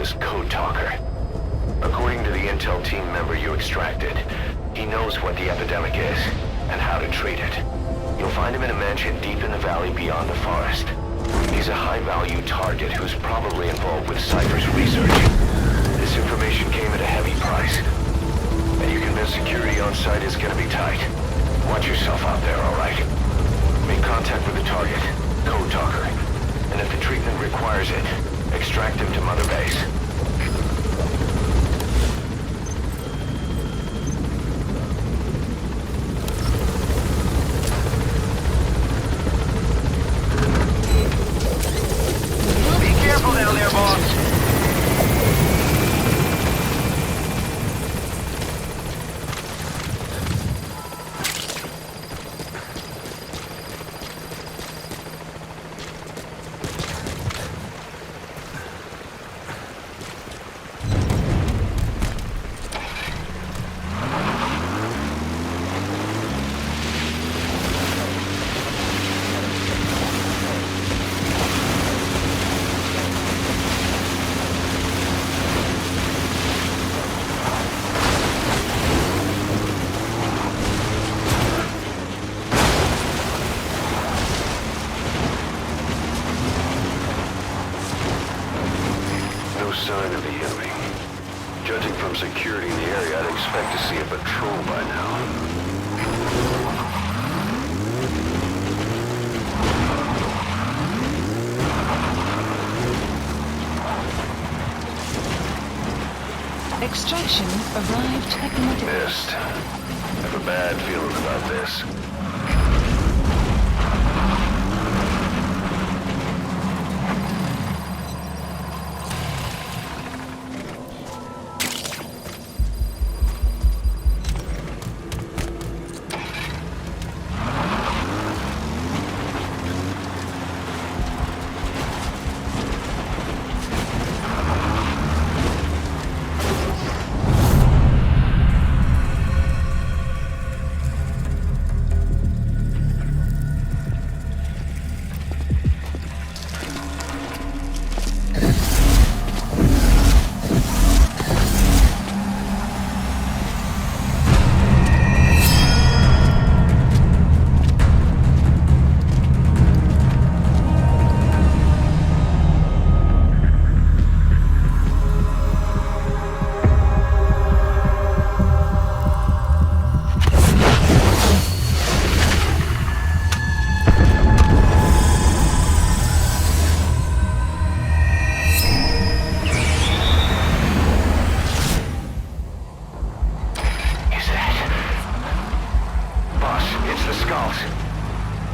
as Code Talker. According to the intel team member you extracted, he knows what the epidemic is and how to treat it. You'll find him in a mansion deep in the valley beyond the forest. He's a high-value target who's probably involved with Cypher's research. This information came at a heavy price. And you convinced security on site is gonna be tight. Watch yourself out there, alright? Make contact with the target, Code Talker. And if the treatment requires it, extract him to Mother Base. Be careful down there, boss. Sign of the enemy. Judging from security in the area, I'd expect to see a patrol by now. Extraction arrived at the medical. Missed. I have a bad feeling about this.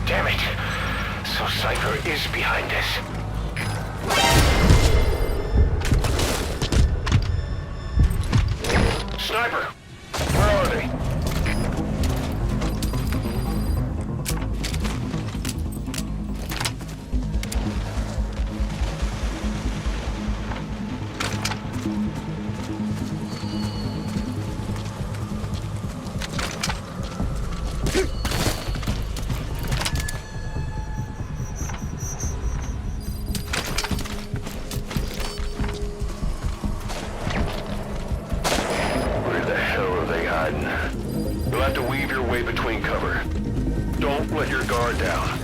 Damn it. So Cypher is behind this. Sniper! Where are they? You'll have to weave your way between cover. Don't let your guard down.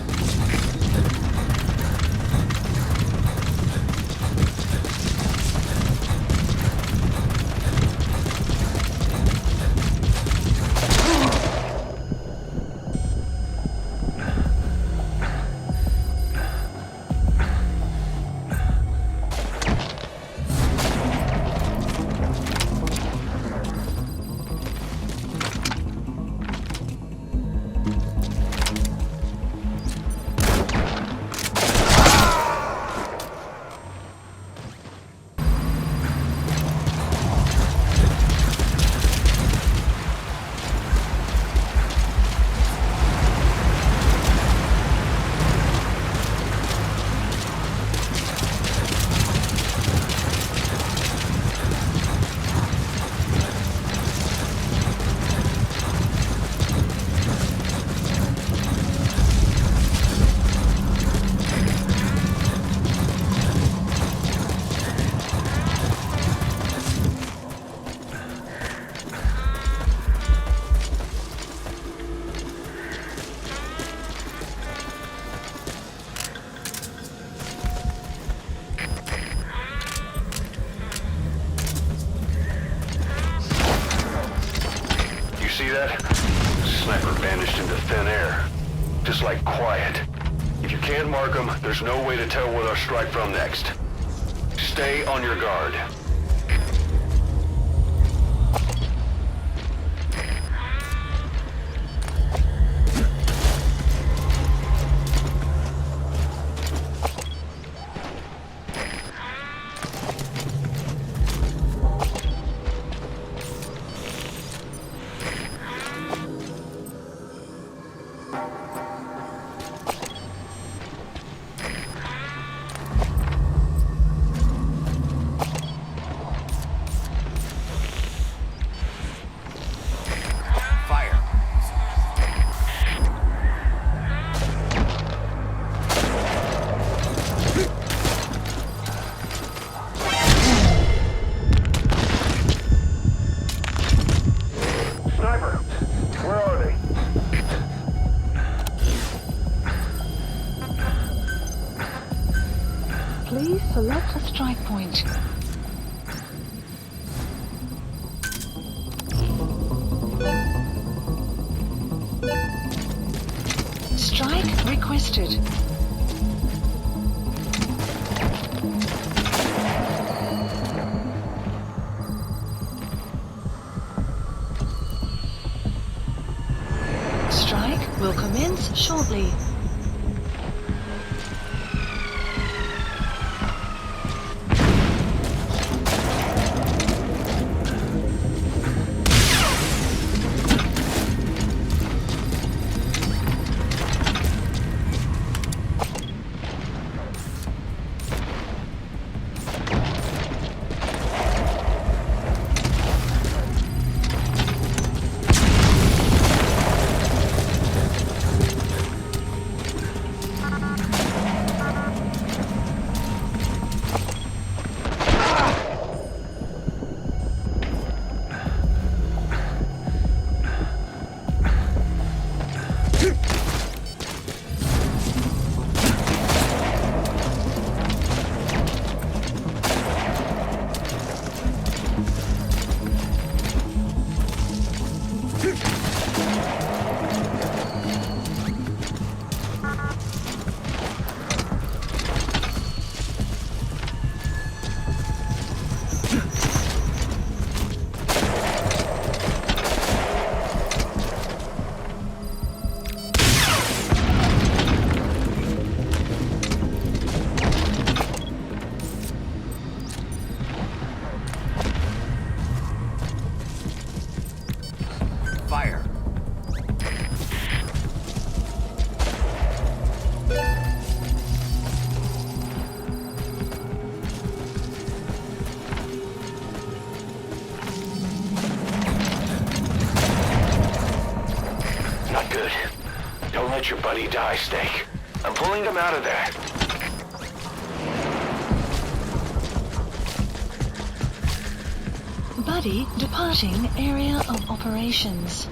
that? Sniper vanished into thin air. Just like quiet. If you can't mark them, there's no way to tell where they'll strike from next. Stay on your guard. Please select a strike point. Strike requested. Strike will commence shortly. Let your buddy die, Snake. I'm pulling them out of there. Buddy departing area of operations.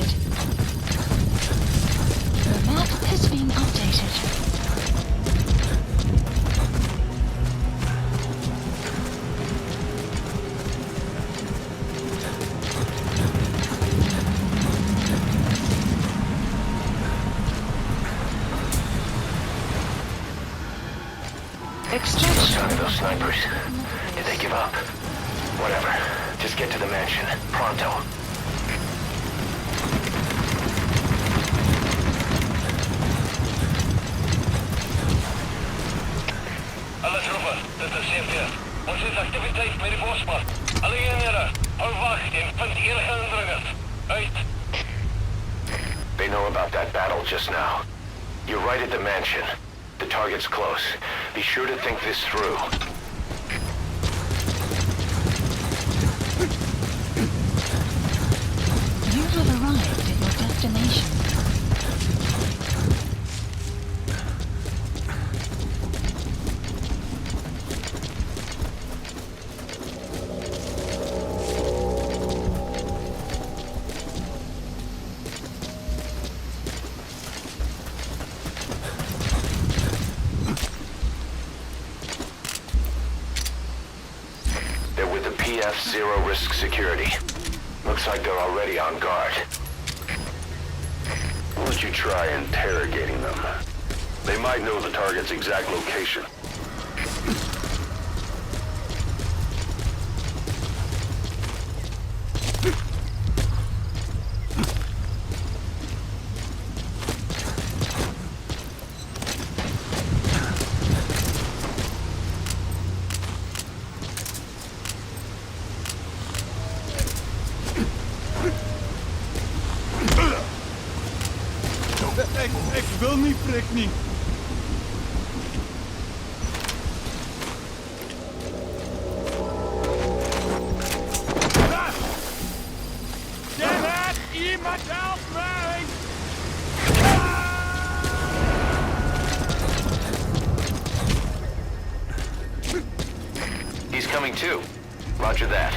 detected. The map has been updated. Son of those snipers. Did they give up? Whatever. Just get to the mansion. Pronto. Alle troepen, dit is CMP. Ons is activiteit met die bosman. Alle eenhede, hou wacht en vind enige indringers. Uit. They know about that battle just now. You're right at the mansion. The target's close. Be sure to think this through. You have arrived at your destination. Zero risk security. Looks like they're already on guard. Why don't you try interrogating them? They might know the target's exact location. Ik wil niet, prik niet. Damn it! Iemand help mij! He's coming too. Roger that.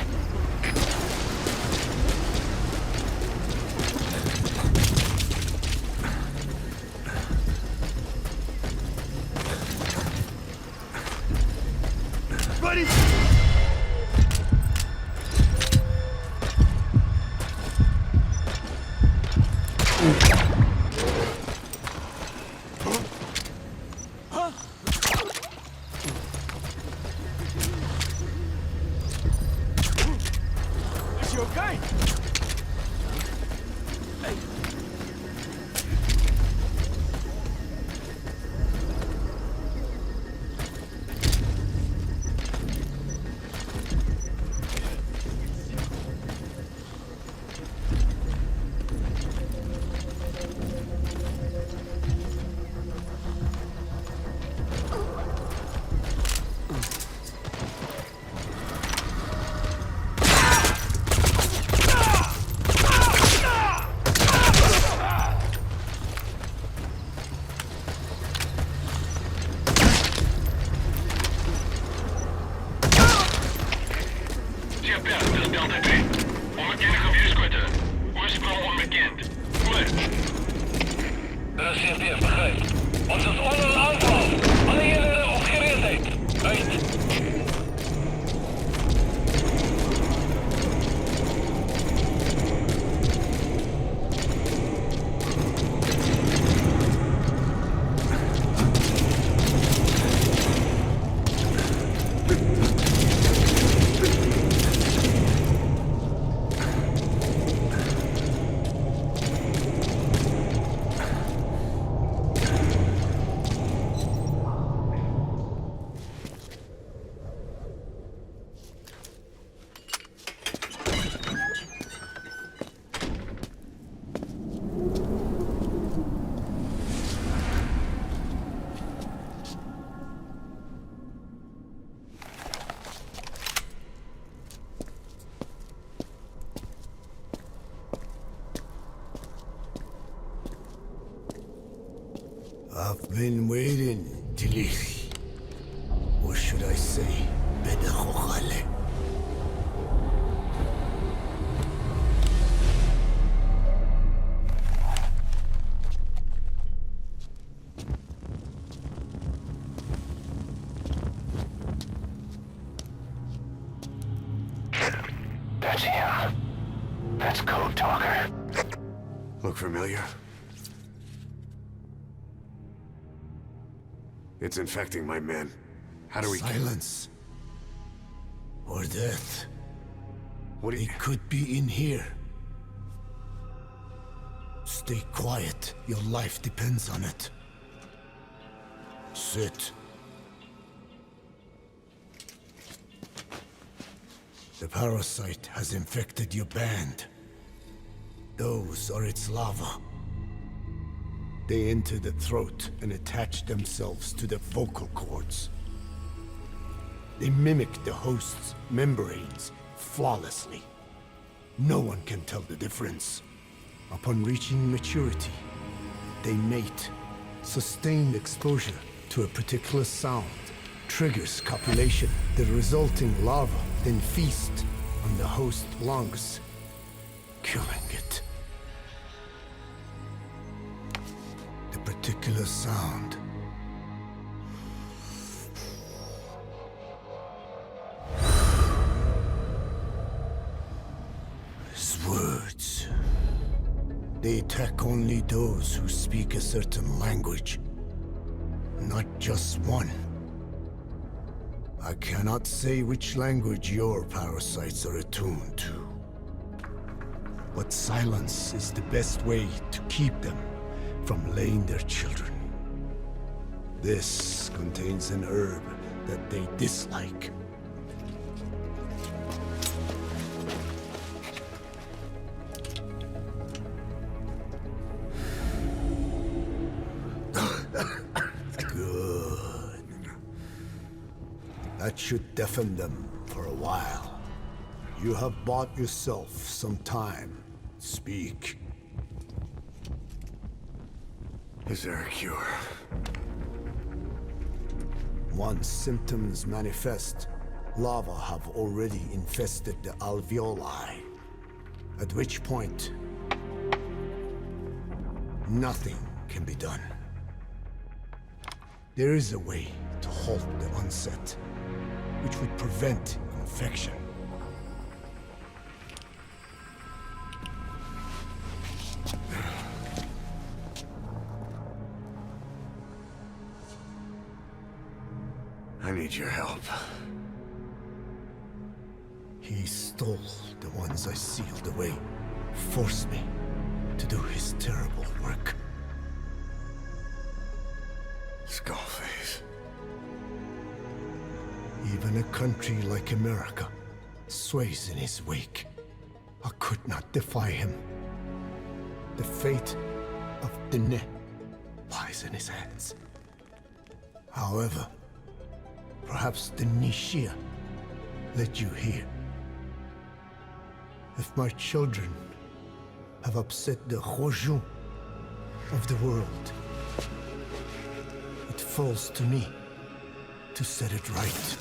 Is je oké? I've been waiting, Tilly. Or should I say, Bedakhale. That's him. That's Code Talker. Look familiar? It's infecting my men. How do we... Silence. Or death. What do you... It could be in here. Stay quiet. Your life depends on it. Sit. The parasite has infected your band. Those are its larvae. They enter the throat and attach themselves to the vocal cords. They mimic the host's membranes flawlessly. No one can tell the difference. Upon reaching maturity, they mate. Sustained exposure to a particular sound triggers copulation. The resulting larva then feast on the host lungs, killing it. The particular sound is words. They attack only those who speak a certain language, not just one. I cannot say which language your parasites are attuned to. But silence is the best way to keep them from laying their children. This contains an herb that they dislike. That should deafen them for a while. You have bought yourself some time. Speak. Is there a cure? Once symptoms manifest, larvae have already infested the alveoli. At which point, nothing can be done. There is a way to halt the onset, which would prevent infection. I need your help. He stole the ones I sealed away, forced me to do his terrible work. Skullface. Even a country like America sways in his wake. I could not defy him. The fate of Dene lies in his hands. However, perhaps the Nishia led you here. If my children have upset the Hojun of the world, it falls to me to set it right.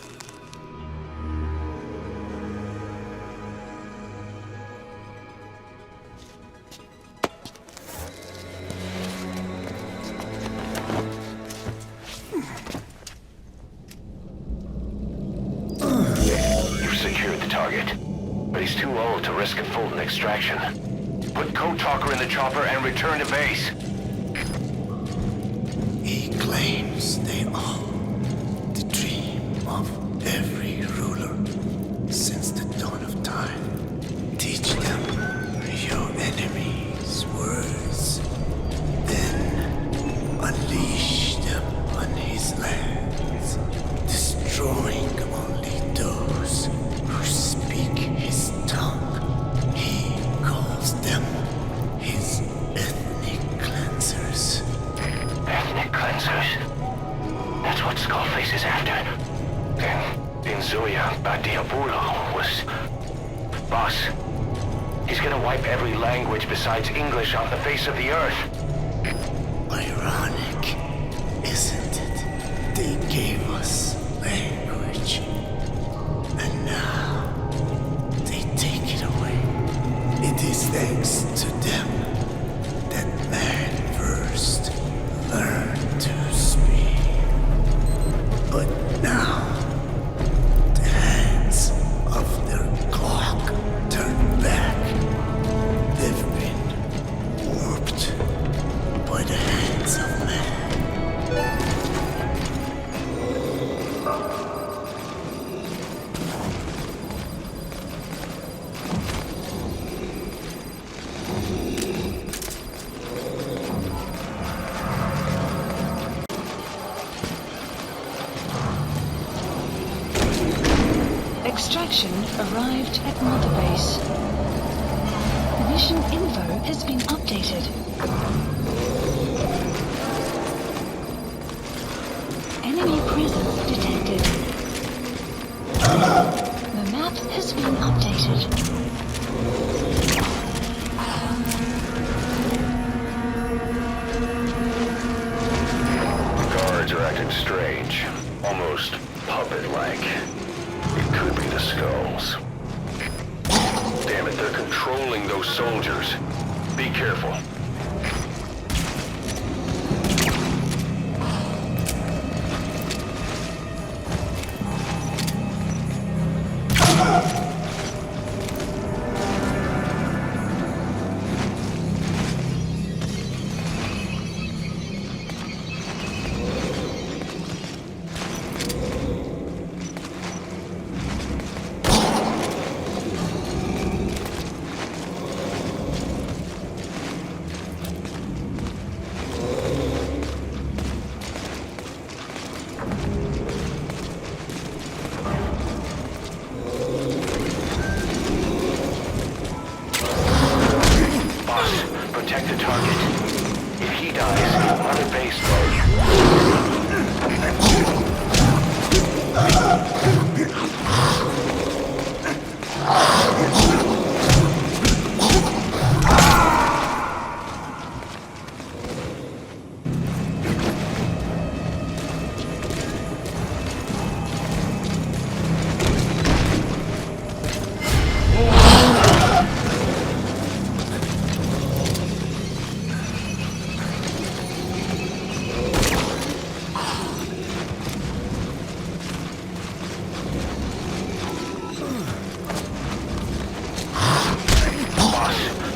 Risk a full extraction. Put Code Talker in the chopper and return to base. He claims they are the dream of every ruler since the dawn of time. Teach them your enemies' words, then unleash them on his lands, destroying only those who speak his tongue. Them his ethnic cleansers. Ethnic cleansers? That's what Skullface is after. Then Inzuya Badiabulo was... Boss, he's gonna wipe every language besides English off the face of the earth. Ironic, isn't it? They gave us language, and now they take it away. It is thanks to them that man first learned to speak. But now, the hands of their clock turn. Extraction arrived at Mother Base. Mission info has been updated. Enemy presence detected. The map has been updated. The guards are acting strange. Almost puppet-like. It could be the skulls. Damn it, they're controlling those soldiers. Be careful. Protect the target. If he dies, Mother Base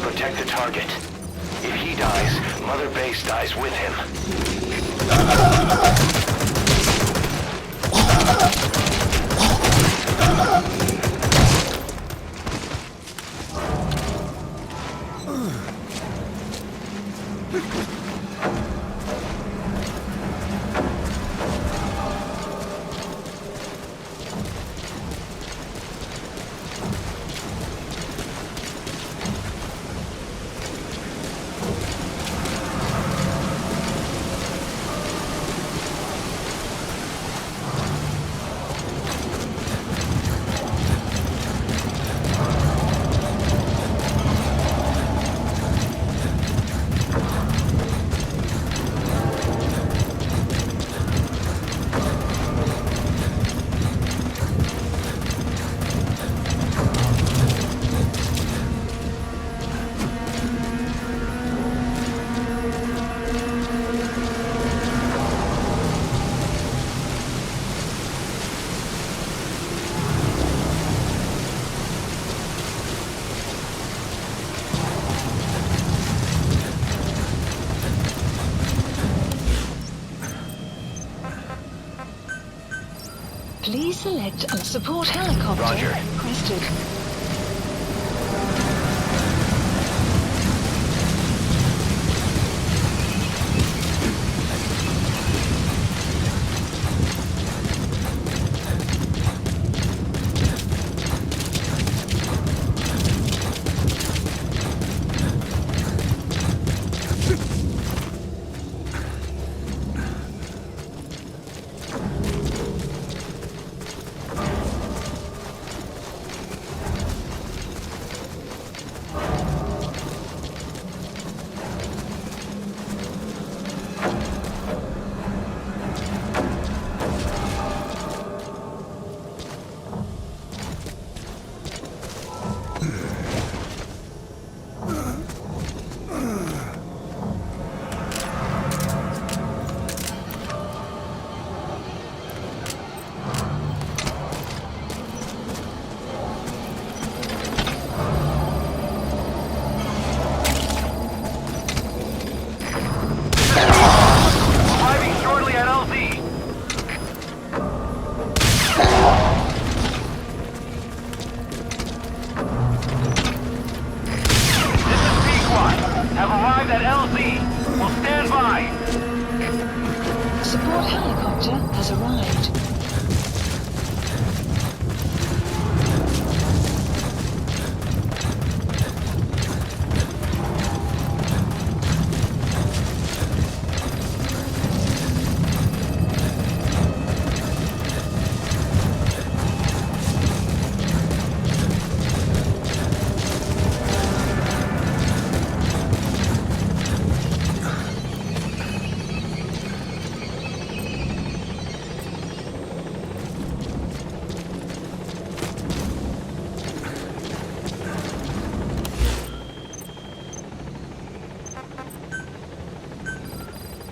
Protect the target. If he dies, Mother Base dies with him. Please select a support helicopter. Roger. Requested.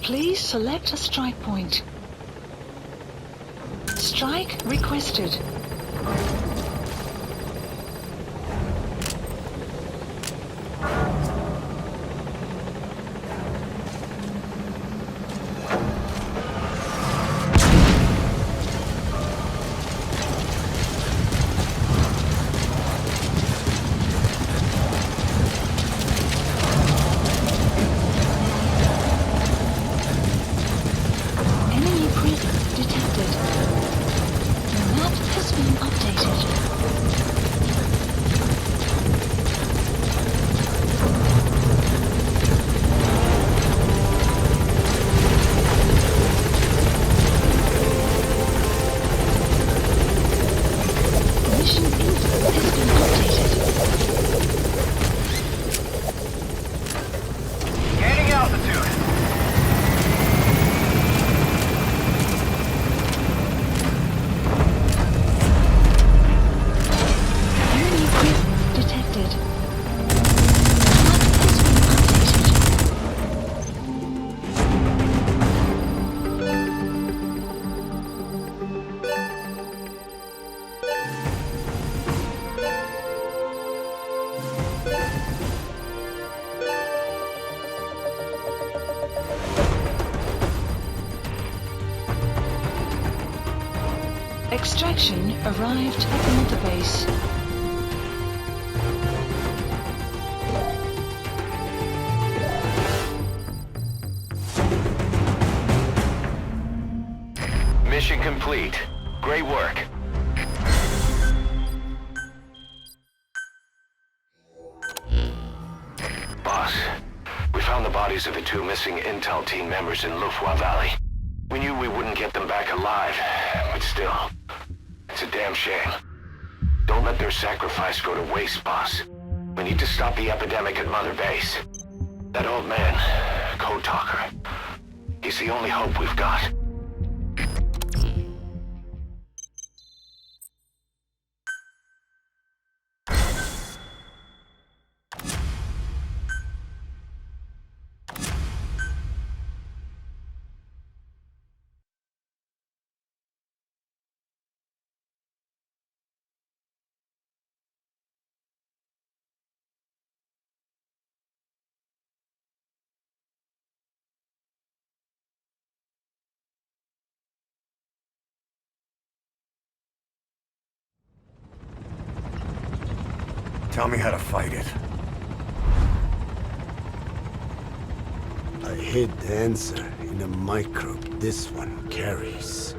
Please select a strike point. Strike requested. Enemy presence detected. The map has been updated. Mission info has been updated. Gaining altitude. Enemy presence detected. Map has been updated. Extraction arrived at the mother base. Mission complete. Great work. Boss, we found the bodies of the two missing Intel team members in Lufwa Valley. We knew we wouldn't get them back alive, but still, it's a damn shame. Don't let their sacrifice go to waste, boss. We need to stop the epidemic at Mother Base. That old man, Code Talker, he's the only hope we've got. Tell me how to fight it. I hid the answer in a microbe this one carries.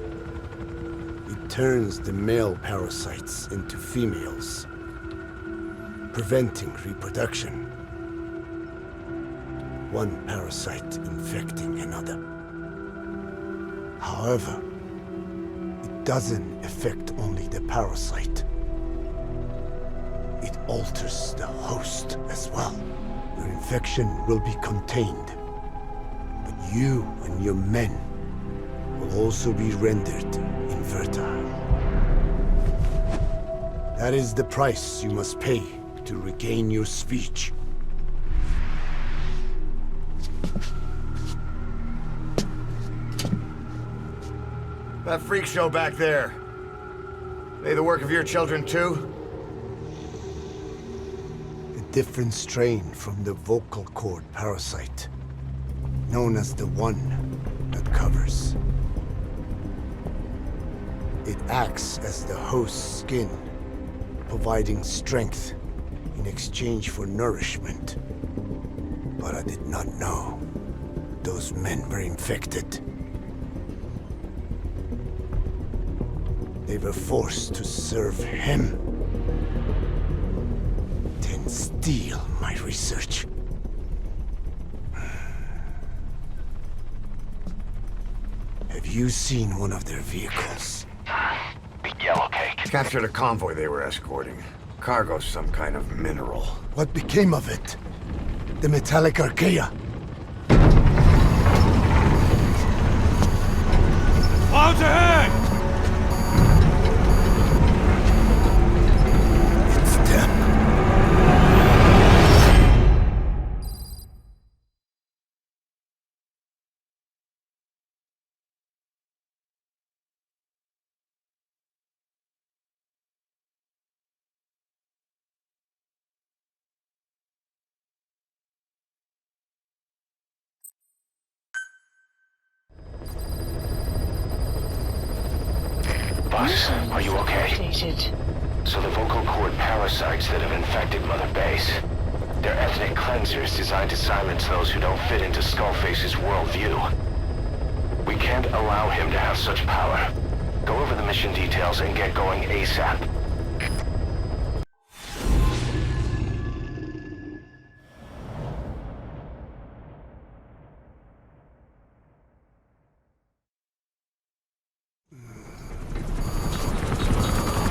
It turns the male parasites into females, preventing reproduction. One parasite infecting another. However, it doesn't affect only the parasite. It alters the host as well. Your infection will be contained, but you and your men will also be rendered infertile. That is the price you must pay to regain your speech. That freak show back there. They the work of your children too? A different strain from the vocal cord parasite, known as the one that covers. It acts as the host's skin, providing strength in exchange for nourishment. But I did not know those men were infected. They were forced to serve him, then steal my research. Have you seen one of their vehicles? Big yellow cake. Captured a convoy they were escorting. Cargo's some kind of mineral. What became of it? The metallic archaea? Clouds ahead! boss. Are you okay? Updated. So the vocal cord parasites that have infected Mother Base. They're ethnic cleansers designed to silence those who don't fit into Skullface's worldview. We can't allow him to have such power. Go over the mission details and get going ASAP.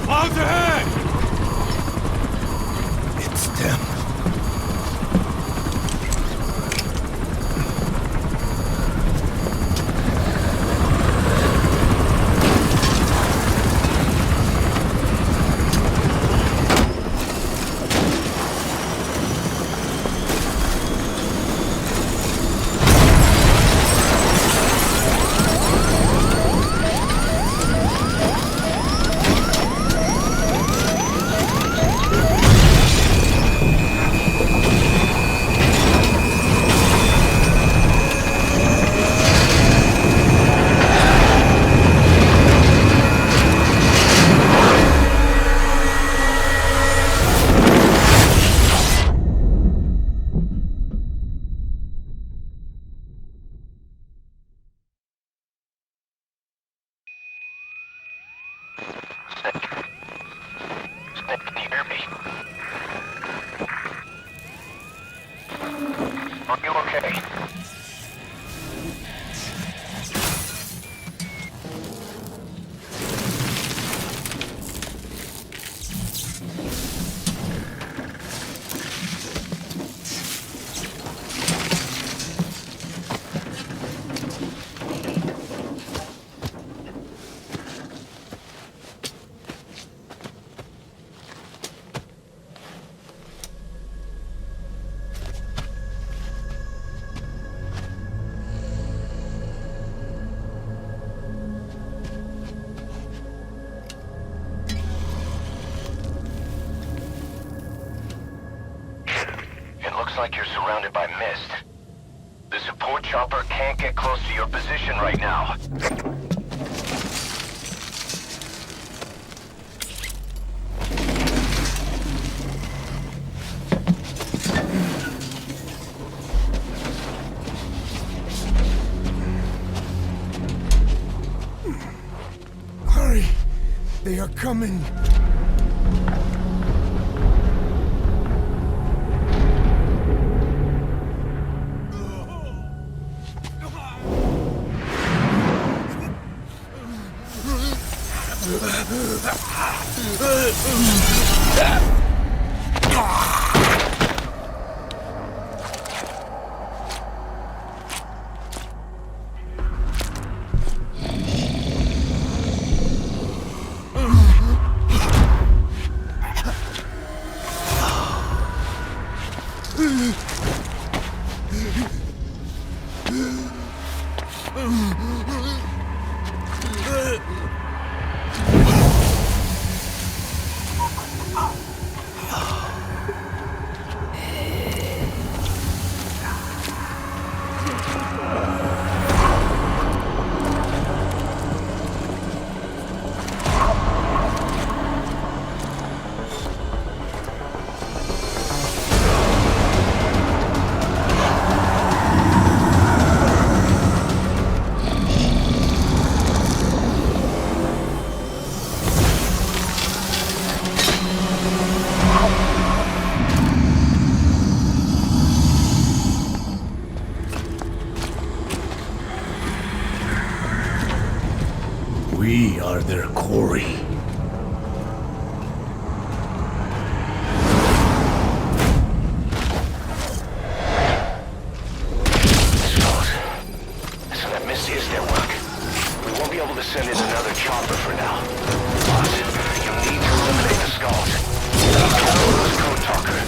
Clouds ahead! It's them. Can you hear me? Are you okay? Like you're surrounded by mist. The support chopper can't get close to your position right now. Hurry! They are coming! We are their quarry. So that Misty is their work. We won't be able to send in another chopper for now. But you need to eliminate the skulls. Kill this code talker.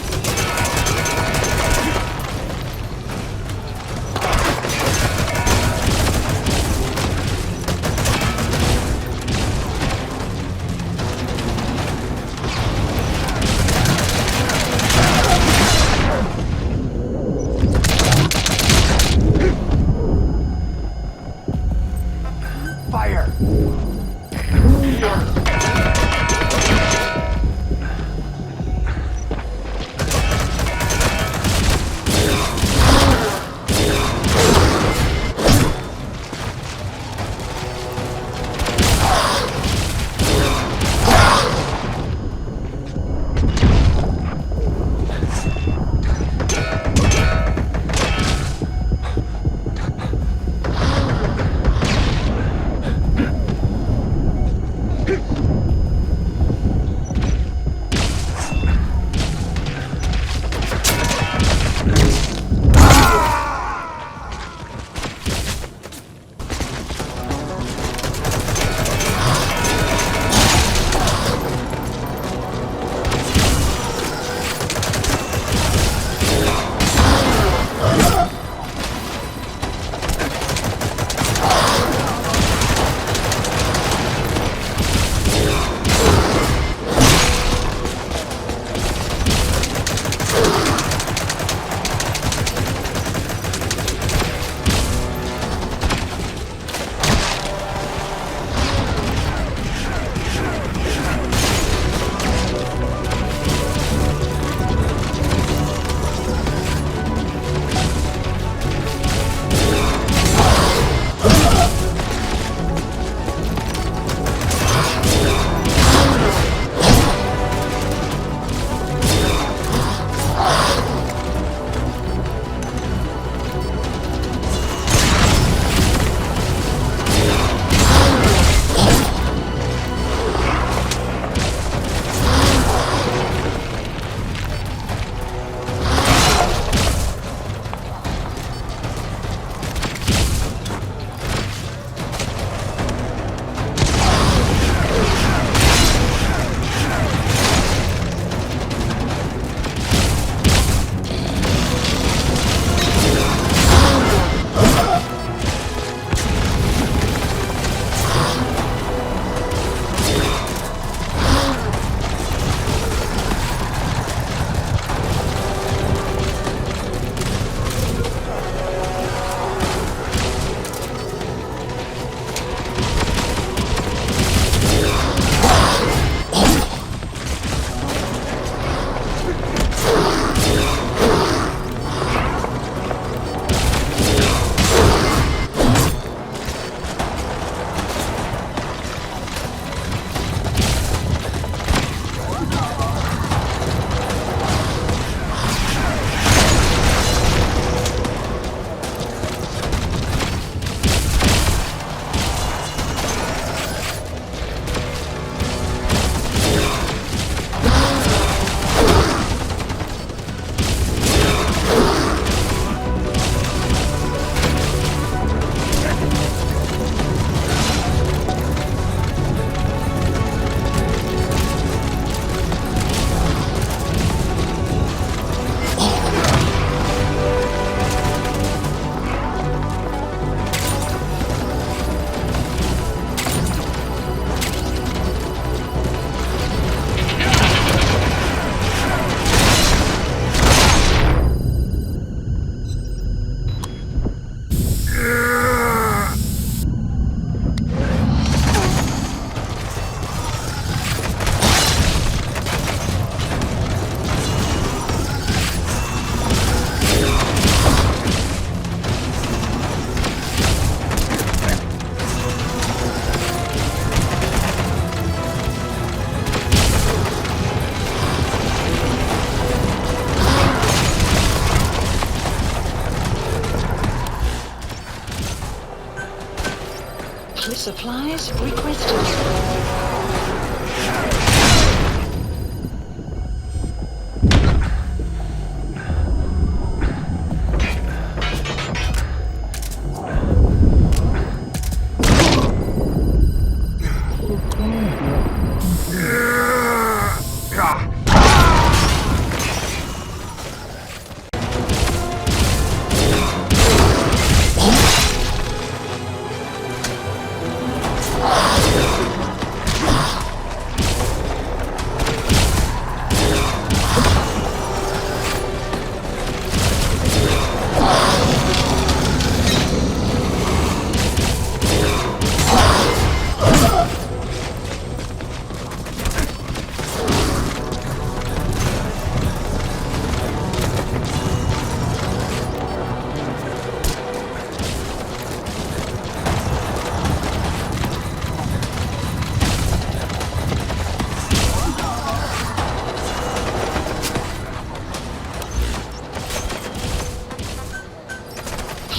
Supplies requested.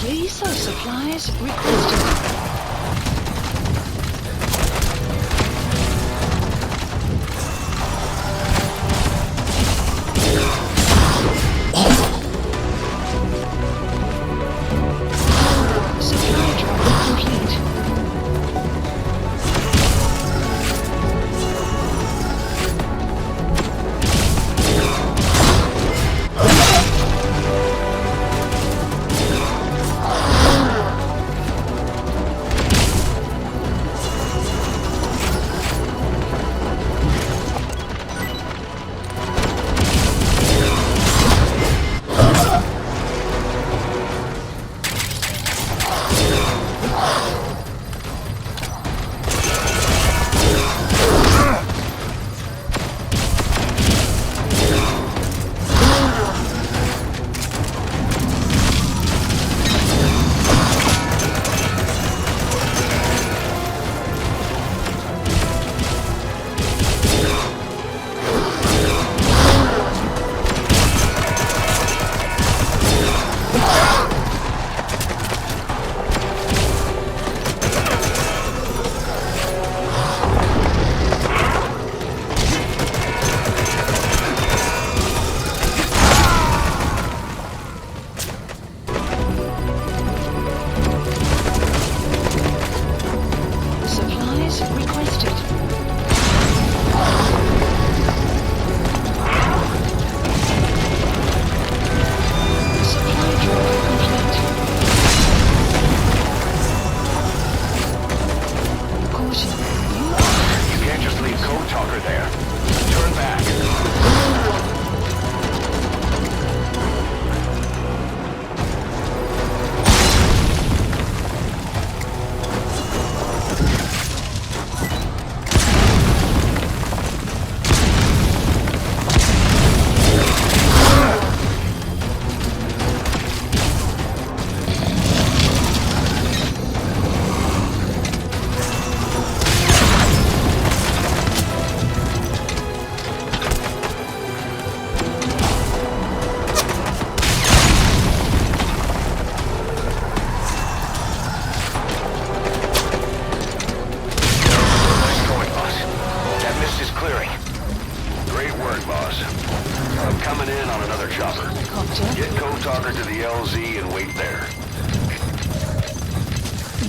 Please sell supplies requested.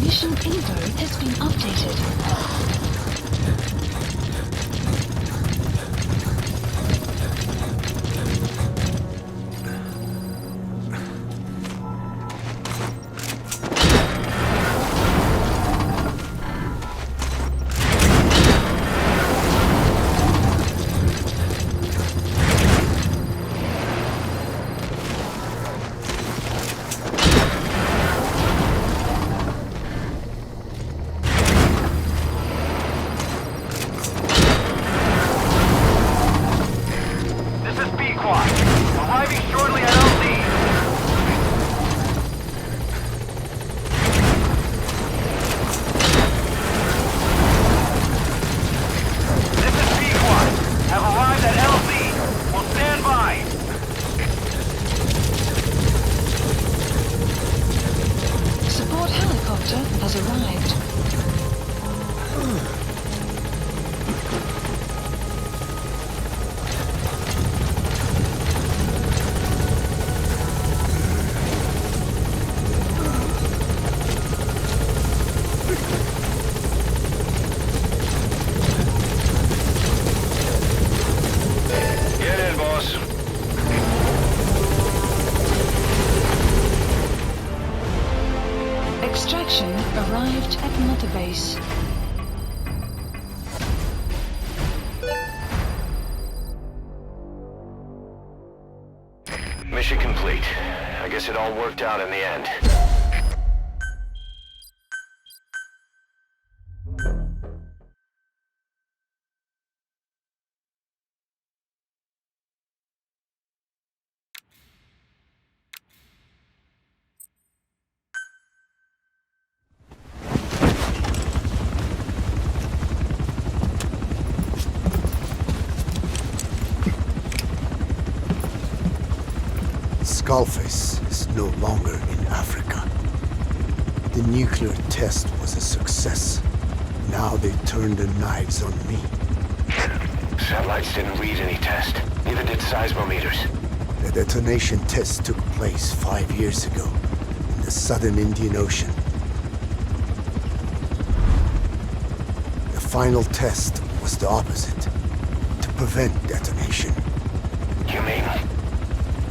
Mission info has been updated. Arrived at Mother Base. Mission complete. I guess it all worked out in the end. Skullface is no longer in Africa. The nuclear test was a success. Now they turned their knives on me. Satellites didn't read any test. Neither did seismometers. The detonation test took place 5 years ago in the southern Indian Ocean. The final test was the opposite, to prevent detonation. You mean?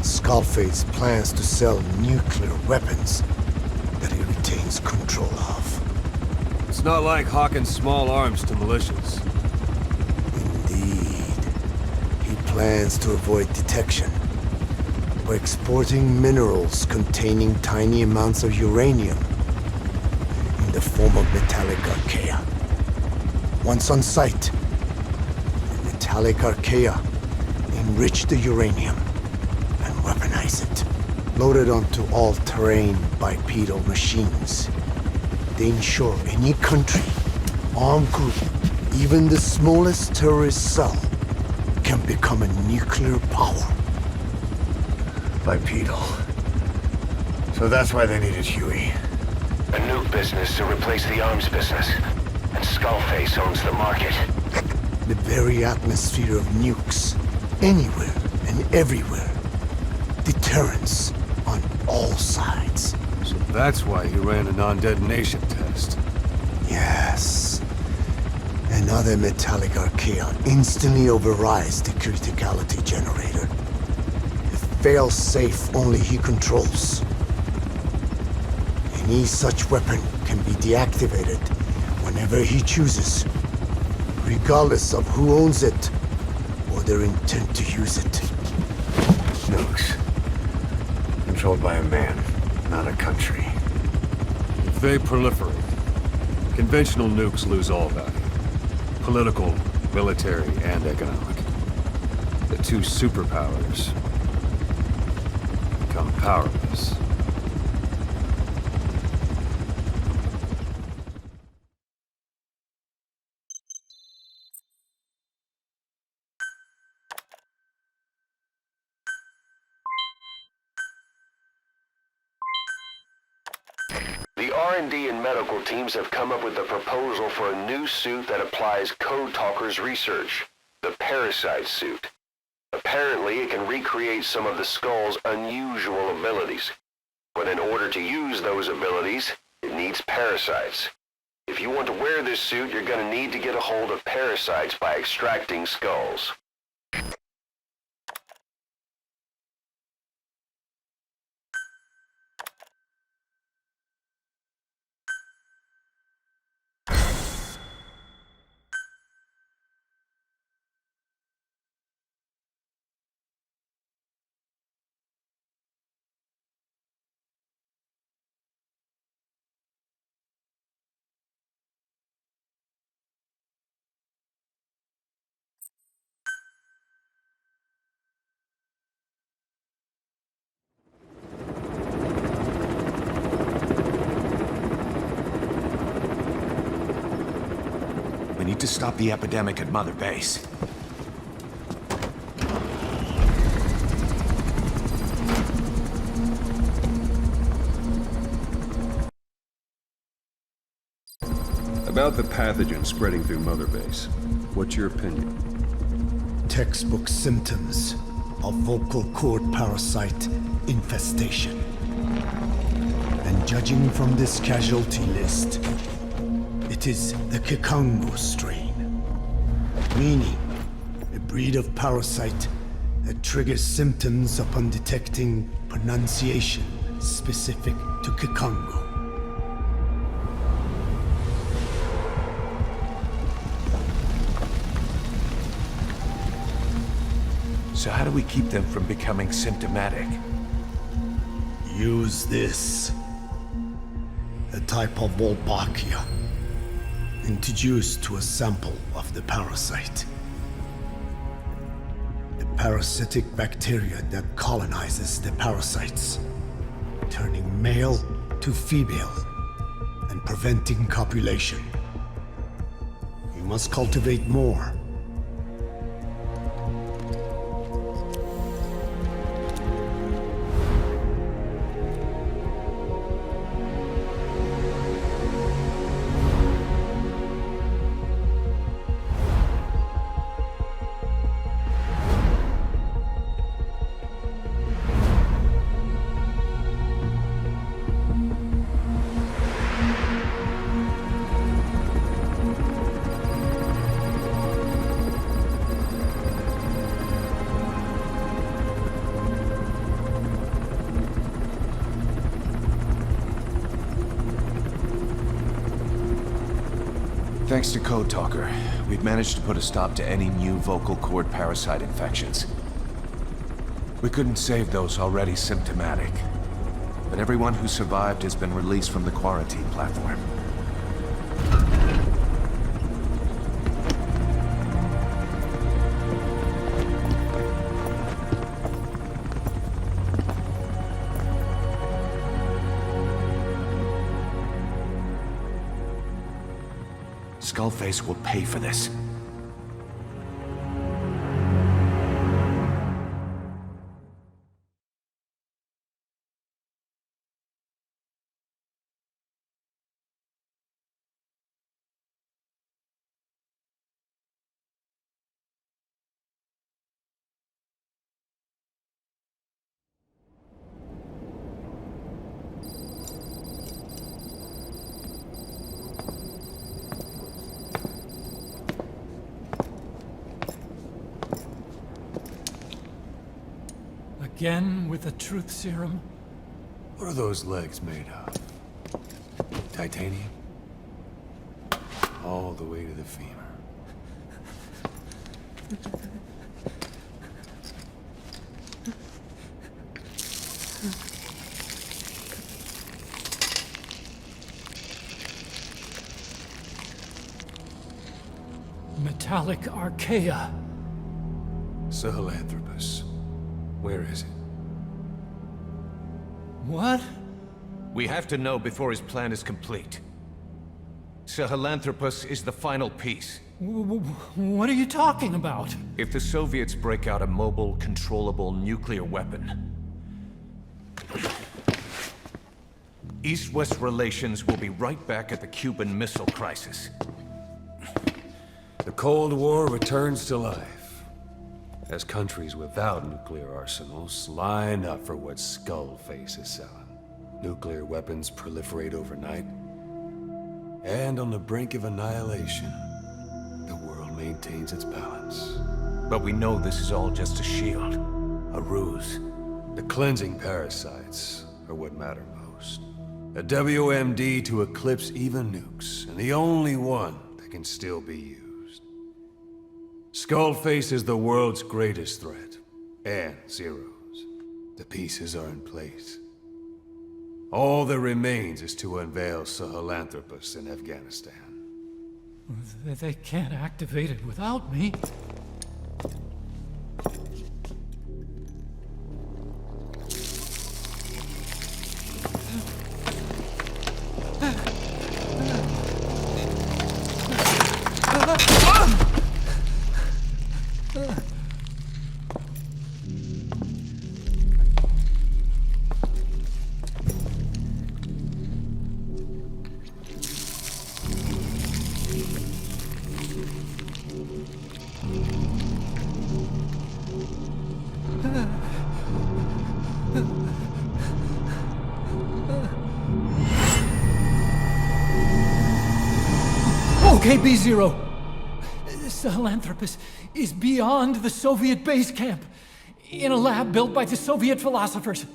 Skullface plans to sell nuclear weapons that he retains control of. It's not like hawking small arms to militias. Indeed. He plans to avoid detection by exporting minerals containing tiny amounts of uranium in the form of metallic archaea. Once on site, the metallic archaea enrich the uranium and weaponize it. Loaded onto all-terrain bipedal machines. They ensure any country, armed group, even the smallest terrorist cell, can become a nuclear power. Bipedal. So that's why they needed Huey. A nuke business to replace the arms business. And Skullface owns the market. The very atmosphere of nukes, anywhere and everywhere. Deterrence on all sides. So that's why he ran a non-detonation test. Yes. Another metallic archaea instantly overrides the criticality generator. It fails safe only he controls. Any such weapon can be deactivated whenever he chooses, regardless of who owns it or their intent to use it. Nukes. Controlled by a man, not a country. If they proliferate, conventional nukes lose all value. Political, military, and economic. The two superpowers become powerless. The R&D and medical teams have come up with a proposal for a new suit that applies Code Talker's research, the Parasite suit. Apparently, it can recreate some of the Skull's unusual abilities. But in order to use those abilities, it needs parasites. If you want to wear this suit, you're going to need to get a hold of parasites by extracting skulls. We need to stop the epidemic at Mother Base. About the pathogen spreading through Mother Base, what's your opinion? Textbook symptoms of vocal cord parasite infestation. And judging from this casualty list, it is the Kikango strain, meaning a breed of parasite that triggers symptoms upon detecting pronunciation specific to Kikango. So how do we keep them from becoming symptomatic? Use this. A type of Wolbachia. Introduced to a sample of the parasite. A parasitic bacteria that colonizes the parasites, turning male to female and preventing copulation. You must cultivate more. Thanks to Code Talker, we've managed to put a stop to any new vocal cord parasite infections. We couldn't save those already symptomatic, but everyone who survived has been released from the quarantine platform. Skullface will pay for this. Again with the truth serum? What are those legs made of? Titanium? All the way to the femur. Metallic archaea. Sahelanthropus. Where is it? What? We have to know before his plan is complete. Sahelanthropus is the final piece. What are you talking about? If the Soviets break out a mobile, controllable nuclear weapon, East-West relations will be right back at the Cuban Missile Crisis. The Cold War returns to life, as countries without nuclear arsenals line up for what Skullface is selling. Nuclear weapons proliferate overnight, and on the brink of annihilation, the world maintains its balance. But we know this is all just a shield, a ruse. The cleansing parasites are what matter most. A WMD to eclipse even nukes, and the only one that can still be used. Skullface is the world's greatest threat, and Zero's. The pieces are in place. All that remains is to unveil Sahelanthropus in Afghanistan. They can't activate it without me. Okay, B-Zero. Sahelanthropus is beyond the Soviet base camp, in a lab built by the Soviet philosophers.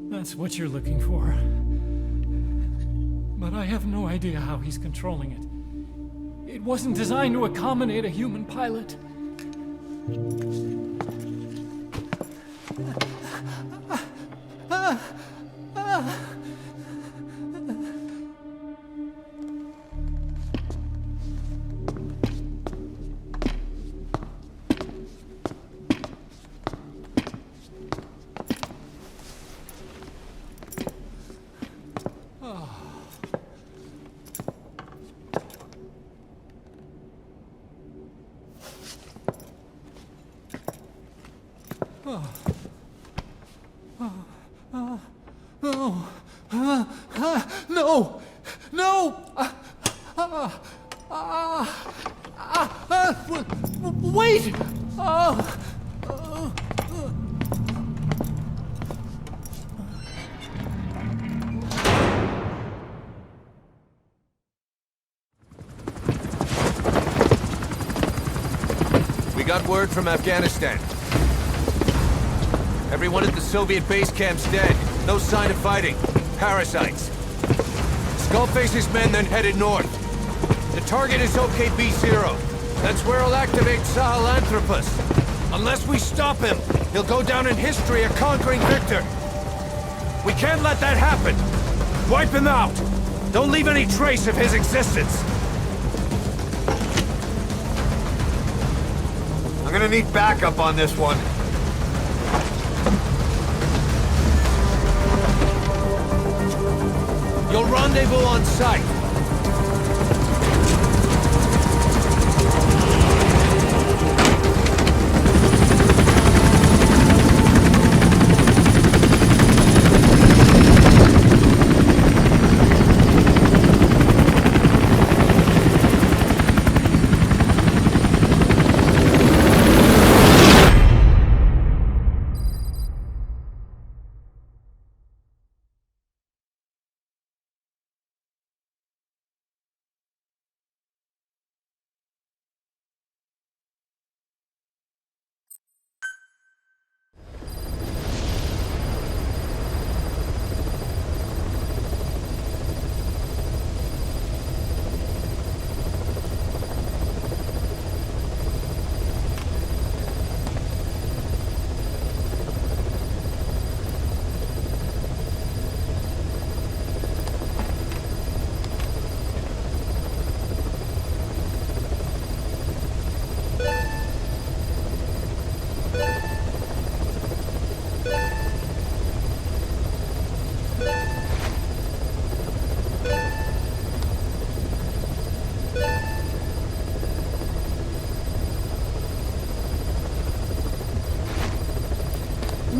That's what you're looking for. But I have no idea how he's controlling it. It wasn't designed to accommodate a human pilot. No! No! Wait! We got word from Afghanistan. Everyone at the Soviet base camp's dead. No sign of fighting. Parasites. Skullface's men then headed north. The target is OKB-0. That's where he'll activate Sahelanthropus. Unless we stop him, he'll go down in history a conquering victor. We can't let that happen. Wipe him out. Don't leave any trace of his existence. I'm gonna need backup on this one. You'll rendezvous on site.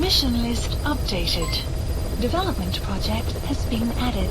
Mission list updated. Development project has been added.